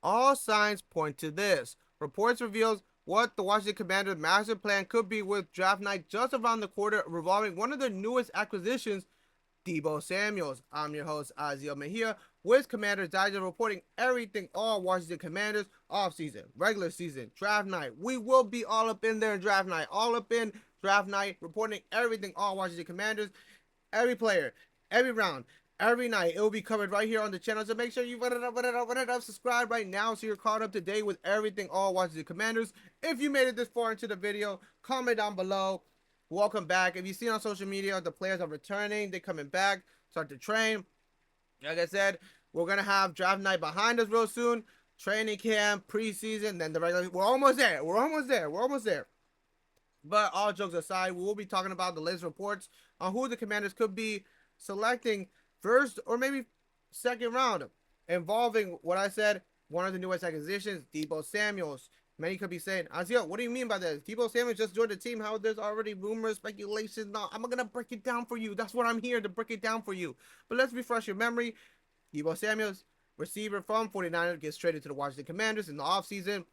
All signs point to this. Reports reveals what the Washington Commanders' master plan could be with draft night just around the corner, revolving one of their newest acquisitions, Deebo Samuels. I'm your host, Azael Mejia, with Commanders Digest, reporting everything all Washington Commanders offseason, regular season, draft night. We will be all up in there in draft night, all up in draft night, reporting everything all Washington Commanders, every player, every round, every night. It will be covered right here on the channel. So make sure you run it up, run it up, run it up. Subscribe right now so you're caught up to date with everything all Washington Commanders. If you made it this far into the video, comment down below. Welcome back. If you see on social media, the players are returning. They're coming back. Start to train. Like I said, we're going to have draft night behind us real soon. Training camp, preseason, then the regular. We're almost there. We're almost there. We're almost there. But all jokes aside, we will be talking about the latest reports on who the Commanders could be selecting first or maybe second round, involving what I said, one of the newest acquisitions, Deebo Samuels. Many could be saying, Aziel, what do you mean by that? Deebo Samuels just joined the team. How there's already rumors, speculation. No, I'm going to break it down for you. That's what I'm here to break it down for you. But let's refresh your memory. Deebo Samuels, receiver from 49ers, gets traded to the Washington Commanders in the offseason.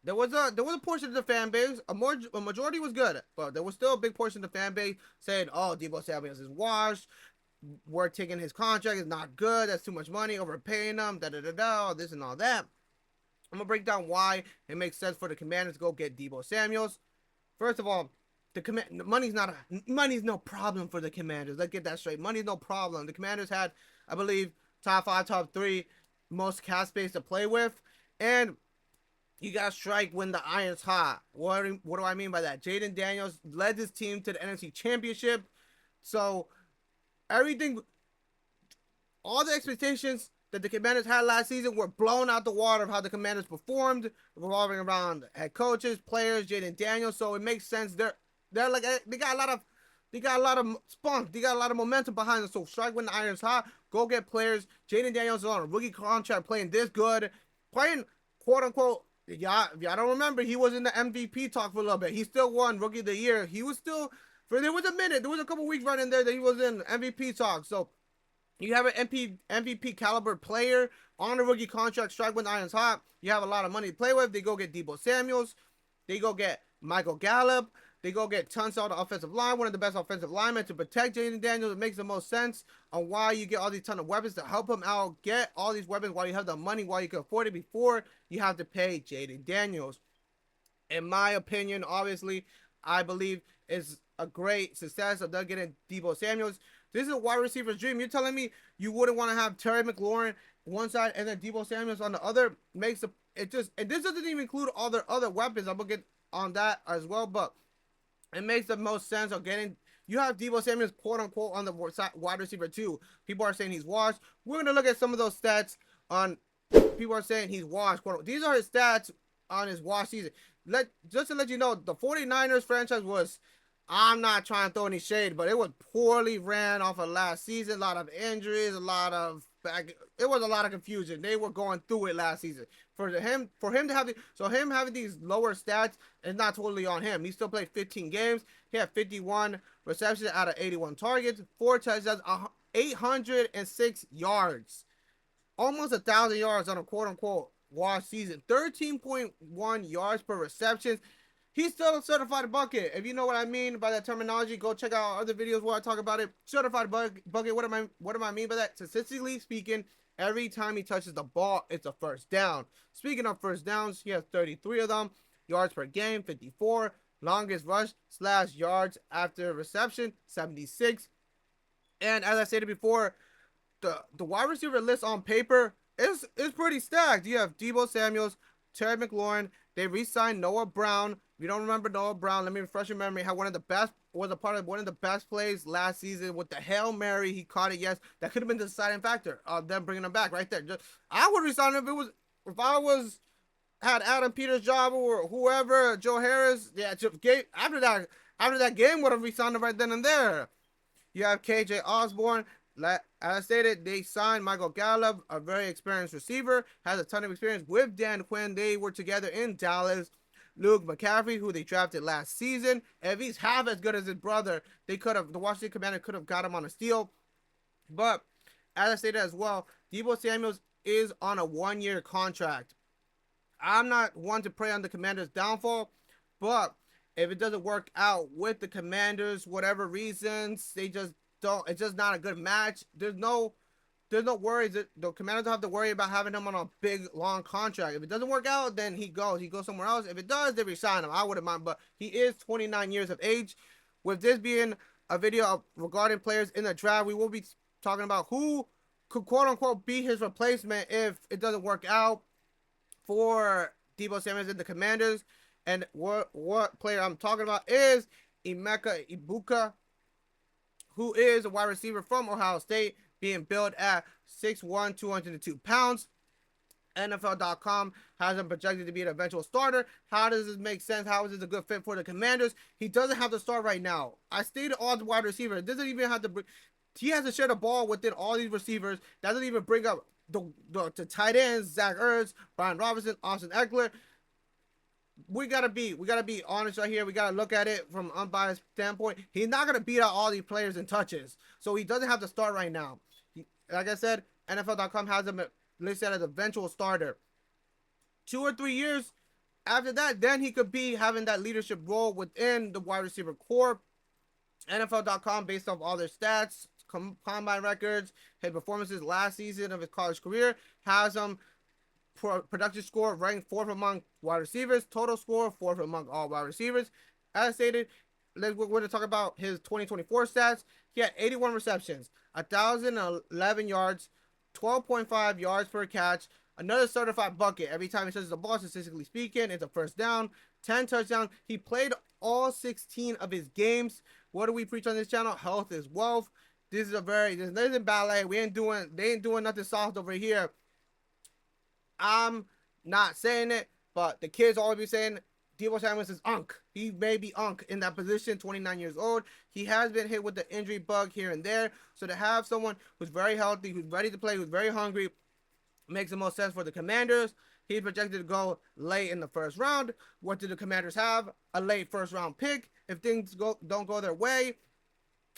There was a portion of the fan base, a majority was good, but there was still a big portion of the fan base saying, "Oh, Deebo Samuels is washed. We're taking his contract. It's not good. That's too much money. Overpaying him. Da da da da. This and all that." I'm gonna break down why it makes sense for the Commanders to go get Deebo Samuels. First of all, money's no problem for the Commanders. Let's get that straight. Money's no problem. The Commanders had, I believe, top 5, top 3 most cap space to play with, and you got to strike when the iron's hot. What do I mean by that? Jayden Daniels led his team to the NFC Championship. So everything, all the expectations that the Commanders had last season were blown out the water of how the Commanders performed, revolving around head coaches, players, Jayden Daniels. So it makes sense. They're like they got a lot of spunk. They got a lot of momentum behind them. So strike when the iron's hot. Go get players. Jayden Daniels is on a rookie contract, playing this good, playing quote unquote. Yeah, if y'all don't remember, he was in the MVP talk for a little bit. He still won Rookie of the Year. He was still, there was a minute, there was a couple weeks right in there that he was in MVP talk. So you have an MVP caliber player on a rookie contract, strike when the iron's hot. You have a lot of money to play with. They go get Deebo Samuels. They go get Michael Gallup. They go get Tunsil, the offensive line, one of the best offensive linemen to protect Jayden Daniels. It makes the most sense on why you get all these ton of weapons to help him out. Get all these weapons while you have the money, while you can afford it before you have to pay Jayden Daniels. In my opinion, obviously, I believe is a great success of them getting Deebo Samuels. This is a wide receiver's dream. You're telling me you wouldn't want to have Terry McLaurin one side and then Deebo Samuels on the other? Makes it just, and this doesn't even include all their other weapons. I'm gonna get on that as well, but it makes the most sense of getting. You have Deebo Samuels, quote unquote, on the wide receiver too. People are saying he's washed. We're gonna look at some of those stats on. People are saying he's washed. Quote, these are his stats on his wash season. Just to let you know, the 49ers franchise was. I'm not trying to throw any shade, but it was poorly ran off of last season. A lot of injuries, a lot of back. It was a lot of confusion. They were going through it last season. For him to have him having these lower stats is not totally on him. He still played 15 games. He had 51 receptions out of 81 targets, 4 touchdowns, 806 yards, almost 1,000 yards on a quote unquote wash season. 13.1 yards per reception. He's still a certified bucket. If you know what I mean by that terminology, go check out other videos where I talk about it. Certified bucket. What do I mean by that? Statistically speaking, every time he touches the ball, it's a first down. Speaking of first downs, he has 33 of them. Yards per game, 54. Longest rush / yards after reception, 76. And as I stated before, the wide receiver list on paper is pretty stacked. You have Deebo Samuels, Terry McLaurin. They re-signed Noah Brown. If you don't remember Noah Brown, let me refresh your memory. Had was a part of one of the best plays last season with the Hail Mary. He caught it. Yes, that could have been the deciding factor of them bringing him back right there. I would resign him if I was had Adam Peters' job or whoever, Joe Harris. Yeah, after that game would have resigned him right then and there. You have KJ Osborne. As I stated, they signed Michael Gallup, a very experienced receiver, has a ton of experience with Dan Quinn. They were together in Dallas. Luke McCaffrey, who they drafted last season. If he's half as good as his brother, the Washington Commanders could have got him on a steal. But as I stated as well, Deebo Samuels is on a 1-year contract. I'm not one to prey on the Commanders' downfall, but if it doesn't work out with the Commanders, whatever reasons, they just don't. It's just not a good match. There's no worries. The Commanders don't have to worry about having him on a big long contract. If it doesn't work out, then he goes. He goes somewhere else. If it does, they resign him. I wouldn't mind, but he is 29 years of age. With this being a video regarding players in the draft, we will be talking about who could quote unquote be his replacement if it doesn't work out for Deebo Samuels and the Commanders. And what player I'm talking about is Emeka Egbuka, who is a wide receiver from Ohio State, being billed at 6'1", 202 pounds. NFL.com has him projected to be an eventual starter. How does this make sense? How is this a good fit for the Commanders? He doesn't have to start right now. I stated all the wide receivers. Doesn't even have to. He has to share the ball within all these receivers. Doesn't even bring up the tight ends, Zach Ertz, Brian Robinson, Austin Eckler. We gotta be honest right here. We gotta look at it from an unbiased standpoint. He's not gonna beat out all these players in touches, so he doesn't have to start right now. Like I said, NFL.com has him listed as an eventual starter. 2 or 3 years after that, then he could be having that leadership role within the wide receiver core. NFL.com, based off all their stats, combine records, his performances last season of his college career, has him production score ranked 4th among wide receivers, total score 4th among all wide receivers. As stated, we're going to talk about his 2024 stats. He had 81 receptions, 1,011 yards, 12.5 yards per catch, another certified bucket. Every time he touches the ball, statistically speaking, it's a first down, 10 touchdowns. He played all 16 of his games. What do we preach on this channel? Health is wealth. This isn't ballet. They ain't doing nothing soft over here. I'm not saying it, but the kids always be saying Deebo Samuels is unk. He may be unk in that position, 29 years old. He has been hit with the injury bug here and there. So to have someone who's very healthy, who's ready to play, who's very hungry, makes the most sense for the Commanders. He's projected to go late in the first round. What do the Commanders have? A late first round pick. If things don't go their way,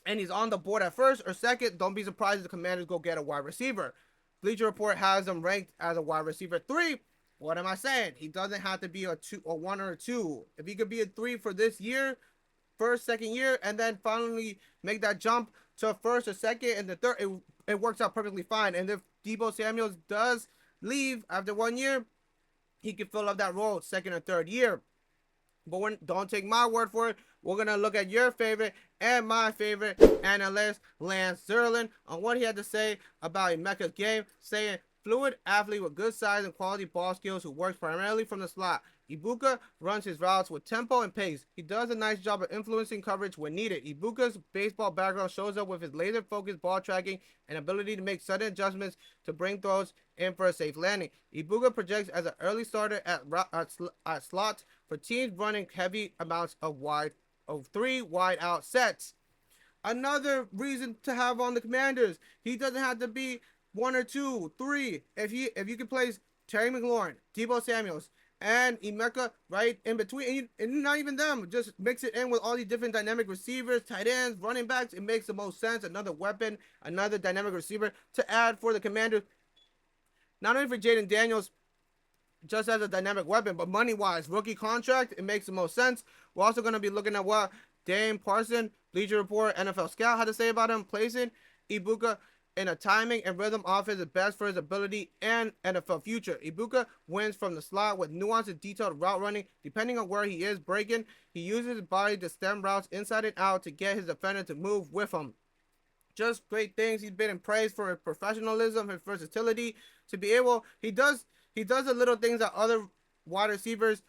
and he's on the board at first or second, don't be surprised if the Commanders go get a wide receiver. Bleacher Report has him ranked as a wide receiver 3. What am I saying? He doesn't have to be a 1 or a 2. If he could be a 3 for this year, first, second year, and then finally make that jump to first or second and the third, it works out perfectly fine. And if Deebo Samuels does leave after 1 year, he can fill up that role second or third year. But don't take my word for it. We're going to look at your favorite and my favorite analyst, Lance Zierlein, on what he had to say about Emeka's game, saying, fluid athlete with good size and quality ball skills who works primarily from the slot. Egbuka runs his routes with tempo and pace. He does a nice job of influencing coverage when needed. Egbuka's baseball background shows up with his laser-focused ball tracking and ability to make sudden adjustments to bring throws in for a safe landing. Egbuka projects as an early starter at slot for teams running heavy amounts of 3 wide out sets. Another reason to have on the Commanders. He doesn't have to be 1 or 2, 3. If you can place Terry McLaurin, Deebo Samuels, and Emeka right in between, and not even them, just mix it in with all these different dynamic receivers, tight ends, running backs, it makes the most sense. Another weapon, another dynamic receiver to add for the Commanders. Not only for Jayden Daniels, just as a dynamic weapon, but money-wise, rookie contract, it makes the most sense. We're also going to be looking at what Dame Parson, Bleacher Report, NFL Scout had to say about him, placing Egbuka in a timing and rhythm offense is best for his ability and NFL future. Egbuka wins from the slot with nuanced and detailed route running. Depending on where he is breaking, he uses his body to stem routes inside and out to get his defender to move with him. Just great things. He's been in praise for his professionalism, his versatility. To be able, he does the little things that other wide receivers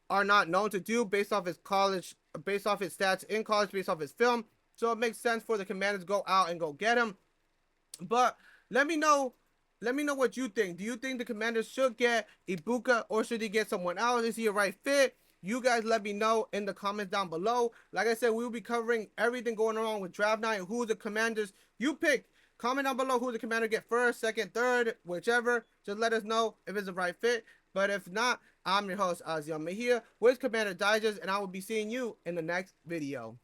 are not known to do based off his stats in college, based off his film. So it makes sense for the Commanders to go out and go get him. But let me know what you think. Do you think the Commanders should get Egbuka or should he get someone else? Is he a right fit? You guys let me know in the comments down below. Like I said, we will be covering everything going on with draft night. Who the Commanders you pick. Comment down below who the Commander get first, second, third, whichever. Just let us know if it's the right fit. But if not, I'm your host, Azael Mejia with Commander Digest, and I will be seeing you in the next video.